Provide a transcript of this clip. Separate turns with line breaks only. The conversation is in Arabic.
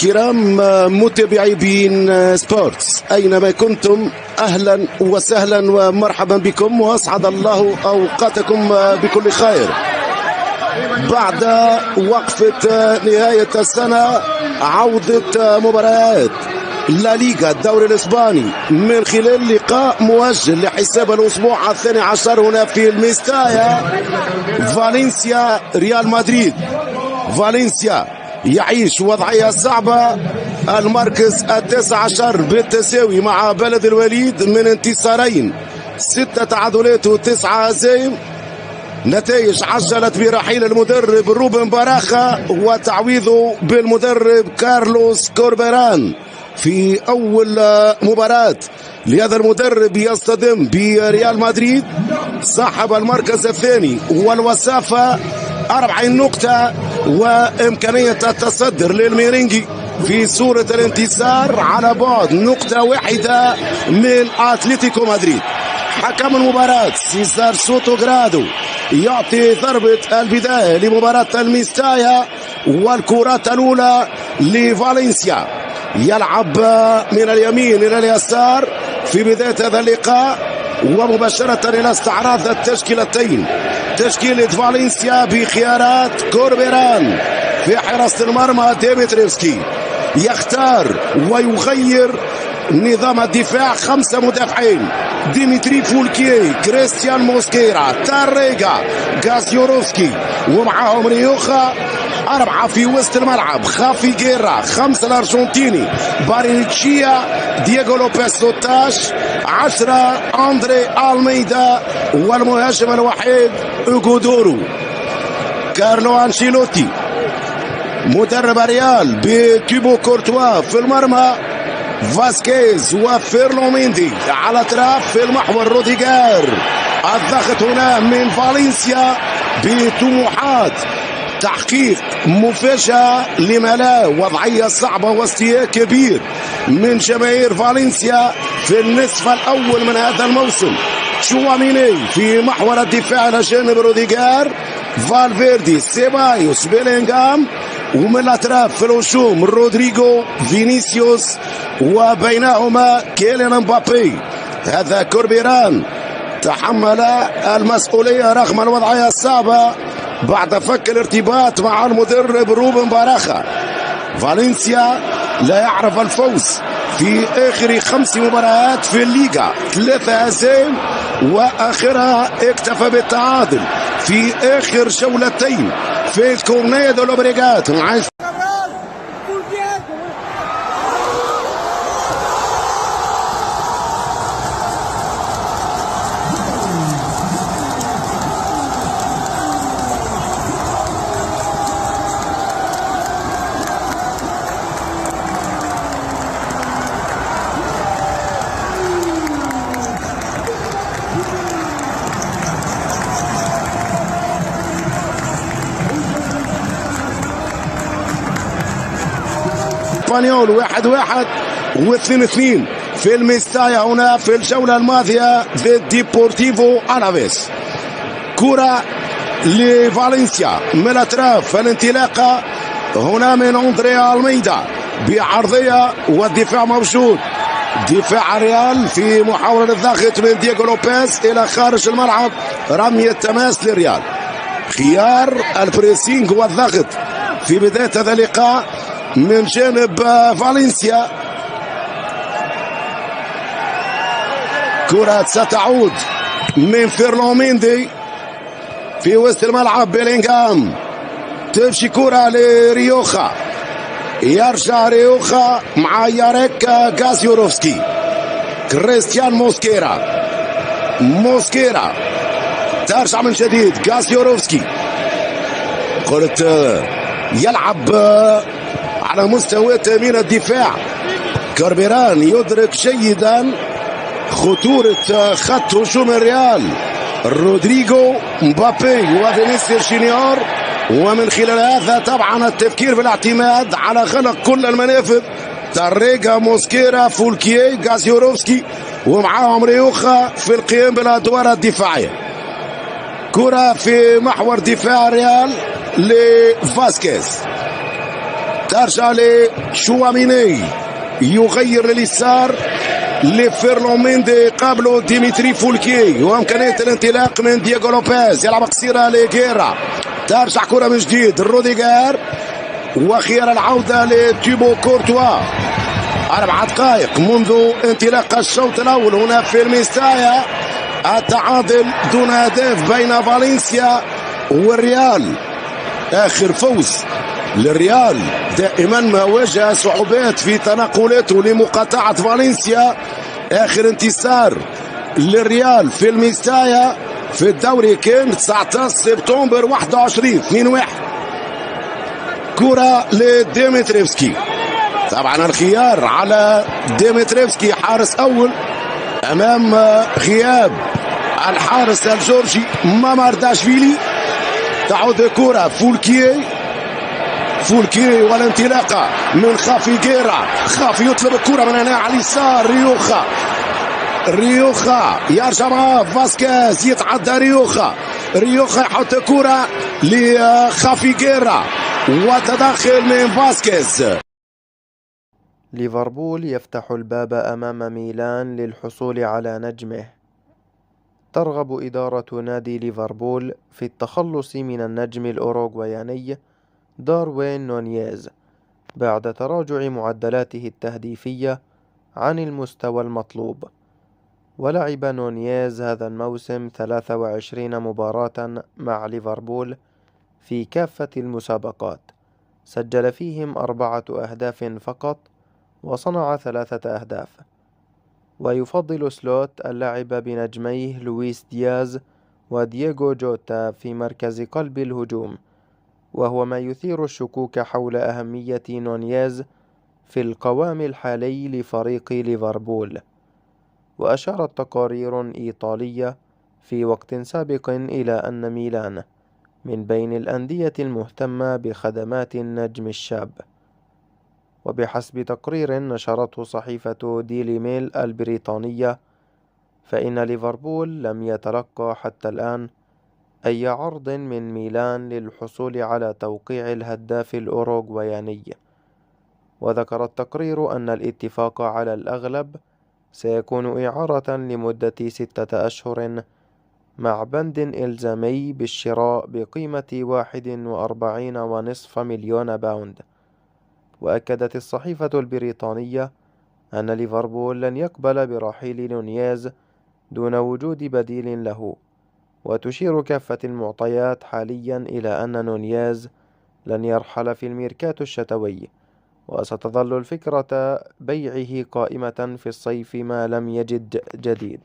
كرام متابعي بين سبورتس أينما كنتم، أهلا وسهلا ومرحبا بكم، وأسعد الله أوقاتكم بكل خير. بعد وقفة نهاية السنة عودة مباريات لا ليغا الدوري الإسباني من خلال لقاء موجه لحساب الأسبوع 12 هنا في الميستايا. فالنسيا ريال مدريد. فالنسيا يعيش وضعية صعبة، المركز 19 بالتساوي مع بلد الوليد من انتصارين، 6 تعادلات و9 هزائم. نتائج عجلت برحيل المدرب روبن باراخا وتعويضه بالمدرب كارلوس كوربيران في أول مباراة لهذا المدرب يصطدم بريال مدريد صاحب المركز الثاني والوصافة 40 نقطة وإمكانية التصدر للميرينجي في صورة الانتصار على بعد نقطة واحدة من أتلتيكو مدريد. حكم المباراة سيزار سوتوغرادو يعطي ضربة البداية لمباراة الميستايا، والكرة الأولى لفالنسيا. يلعب من اليمين إلى اليسار في بداية هذا اللقاء، ومباشرة إلى استعراض التشكيلتين. تشكيلة فالنسيا بخيارات كوربيران في حراسة المرمى ديمتريفسكي، يختار ويغير نظام الدفاع 5 مدافعين: ديمتري فولكيه، كريستيان موسكيرا، تاريغا، غاسيوروفسكي، ومعهم ريوخا. 4 في وسط الملعب: خافي جيرا، 5 الارجنتيني بارينيتشيا، دييغو لوبيز سوتاش، 10 اندري الميدا، والمهاجم الوحيد اوغو دورو. كارلو انشيلوتي مدرب ريال بتيبو كورتوا في المرمى، فاسكيز وفيرلوميندي على اطراف في المحور، روديغير. الضغط هنا من فالنسيا بطموحات تحقيق مفاجأة لما لا، وضعية صعبة واستياء كبير من جماهير فالنسيا في النصف الأول من هذا الموسم. تشواميني في محور الدفاع على جانب روديغير، فالفيردي، سيبايوس، بيلينغهام، ومن الأطراف في الهجوم رودريغو، فينيسيوس، وبينهما كيليان امبابي. هذا كوربيران تحمل المسؤولية رغم الوضعية الصعبة بعد فك الارتباط مع المدرب روبن باراخا. فالنسيا لا يعرف الفوز في آخر 5 مباريات في الليغا، 3 هزائم، وآخرها اكتفى بالتعادل في آخر جولتين في الكورنيا دو لوبريغات. اسبانيول 1-1 و2-2 في الميستايا هنا في الجولة الماضية ضد ديبورتيفو ألافيس. كرة لفالنسيا من الأطراف، الانطلاقة هنا من أندري الميدا بعرضية والدفاع موجود. دفاع ريال في محاولة الضغط من دييغو لوبيز إلى خارج الملعب، رمية تماس للريال. خيار البريسينج والضغط في بداية هذا اللقاء من جانب فالنسيا. كرة ستعود من فيرلوميندي في وسط الملعب، بيلينغهام، تمشي كرة لريوخا، يرجع ريوخا مع ياريك غاسيوروفسكي، كريستيان موسكيرا ترجع من جديد، غاسيوروفسكي. قلت يلعب على مستوى تأمين الدفاع. كوربيران يدرك جيدا خطورة خط هجوم الريال، رودريغو، مبابي وفينيسيوس جونيور، ومن خلال هذا طبعا التفكير بالاعتماد على خلق كل المنافذ. تاريغا، موسكيرا، فولكيه، غاسيوروفسكي، ومعاهم ريوخا في القيام بالادوار الدفاعيه. كرة في محور دفاع الريال لفاسكيز، ترجع لشواميني يغير لليسار لفيرلون ميندي قابله ديمتري فولكي وامكانيه الانطلاق من دييغو لوبيز يلعب قصيره لغيرا ترجع كره من جديد روديغر وخيار العوده لتيبو كورتوا 4 دقائق منذ انطلاق الشوط الاول هنا في الميستايا التعادل دون هدف بين فالنسيا والريال اخر فوز للريال دائما ما واجه صعوبات في تنقلاته لمقاطعة فالنسيا اخر انتصار للريال في الميستايا في الدوري كان 19 سبتمبر 21 2-1 كرة لديمتريفسكي طبعا الخيار على ديمتريفسكي حارس اول امام غياب الحارس الجورجي مامارداشفيلي تعود كرة فولكي والانطلاقة من خافيغيرا خافي يطلب الكرة من هنا على اليسار ريوخا يرجع معاه فاسكيز يتعدى ريوخا يحط كرة لخافيغيرا وتدخل من فاسكيز.
ليفربول يفتح الباب أمام ميلان للحصول على نجمه. ترغب إدارة نادي ليفربول في التخلص من النجم الأوروغواياني داروين نونيز بعد تراجع معدلاته التهديفية عن المستوى المطلوب، ولعب نونيز هذا الموسم 23 مباراة مع ليفربول في كافة المسابقات، سجل فيهم 4 أهداف فقط وصنع 3 أهداف. ويفضل سلوت اللعب بنجميه لويس دياز ودييغو جوتا في مركز قلب الهجوم، وهو ما يثير الشكوك حول أهمية نونيز في القوام الحالي لفريق ليفربول. وأشارت تقارير إيطالية في وقت سابق إلى أن ميلان من بين الأندية المهتمة بخدمات النجم الشاب. وبحسب تقرير نشرته صحيفة ديلي ميل البريطانية، فإن ليفربول لم يتلقى حتى الآن أي عرض من ميلان للحصول على توقيع الهداف الأوروغواياني. وذكر التقرير أن الاتفاق على الأغلب سيكون إعارة لمدة 6 أشهر مع بند إلزامي بالشراء بقيمة 41.5 مليون باوند. وأكدت الصحيفة البريطانية أن ليفربول لن يقبل برحيل نونيز دون وجود بديل له، وتشير كافة المعطيات حاليا إلى أن نونيز لن يرحل في الميركاتو الشتوي، وستظل الفكرة بيعه قائمة في الصيف ما لم يجد جديد.